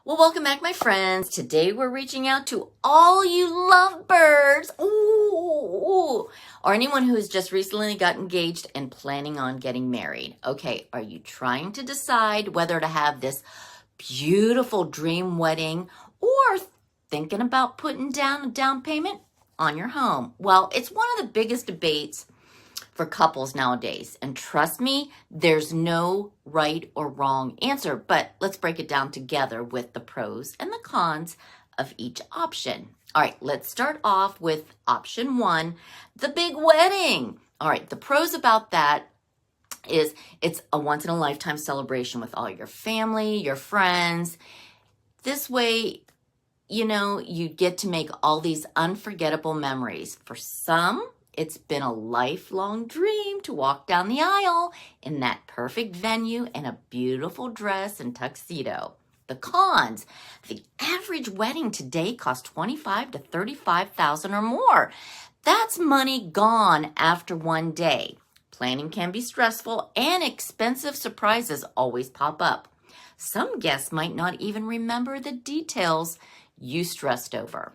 Well, welcome back, my friends. Today we're reaching out to all you lovebirds, or anyone who has just recently got engaged and planning on getting married. Okay, are you trying to decide whether to have this beautiful dream wedding or thinking about putting down a down payment on your home? Well, it's one of the biggest debates for couples nowadays. And trust me, there's no right or wrong answer, but let's break it down together with the pros and the cons of each option. All right, let's start off with option one, the big wedding. All right, the pros about that is it's a once in a lifetime celebration with all your family, your friends. This way, you get to make all these unforgettable memories. For some, it's been a lifelong dream to walk down the aisle in that perfect venue in a beautiful dress and tuxedo. The cons: the average wedding today costs $25,000 to $35,000 or more. That's money gone after one day. Planning can be stressful and expensive surprises always pop up. Some guests might not even remember the details you stressed over.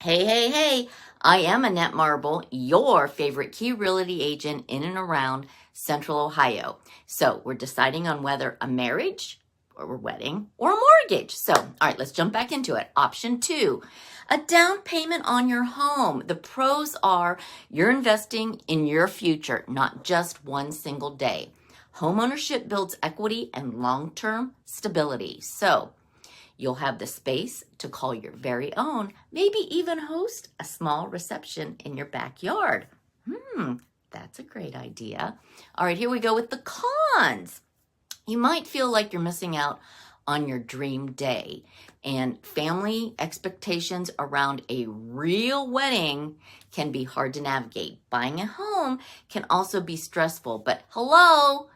Hey, I am Annette Marble, your favorite key realty agent in and around Central Ohio. So we're deciding on whether a marriage or a wedding or a mortgage. So, all right, let's jump back into it. Option two, a down payment on your home. The pros are you're investing in your future, not just one single day. Homeownership builds equity and long-term stability. So, you'll have the space to call your very own, maybe even host a small reception in your backyard. That's a great idea. All right, here we go with the cons. You might feel like you're missing out on your dream day, and family expectations around a real wedding can be hard to navigate. Buying a home can also be stressful, but hello,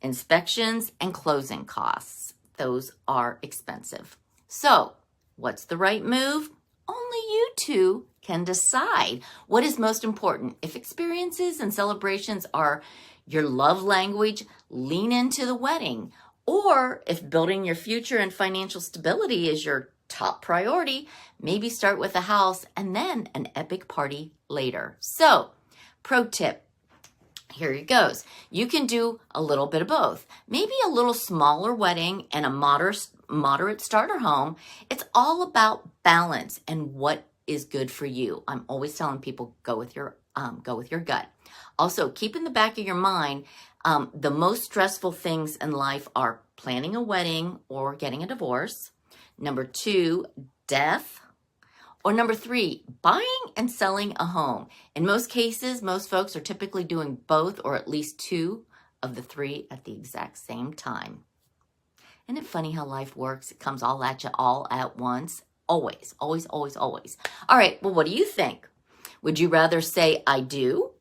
inspections and closing costs. Those are expensive. So, what's the right move? Only you two can decide what is most important. If experiences and celebrations are your love language, lean into the wedding. Or if building your future and financial stability is your top priority, maybe start with a house and then an epic party later. So, pro tip. Here it goes. You can do a little bit of both. Maybe a little smaller wedding and a moderate starter home. It's all about balance and what is good for you. I'm always telling people go with your gut. Also, keep in the back of your mind, the most stressful things in life are planning a wedding or getting a divorce. Number two, death. Or number three, buying and selling a home. In most cases, most folks are typically doing both or at least two of the three at the exact same time. Isn't it funny how life works? It comes all at you all at once. Always, always, always, always. All right, well, what do you think? Would you rather say I do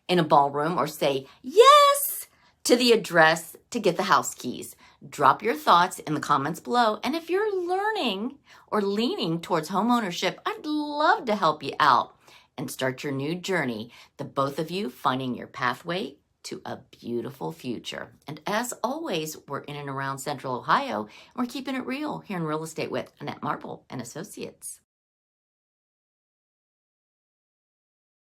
in a ballroom or say yes to the address to get the house keys? Drop your thoughts in the comments below. And if you're learning or leaning towards homeownership, I'd love to help you out and start your new journey, the both of you finding your pathway to a beautiful future. And as always, we're in and around Central Ohio, and we're keeping it real here in real estate with Annette Marble and Associates.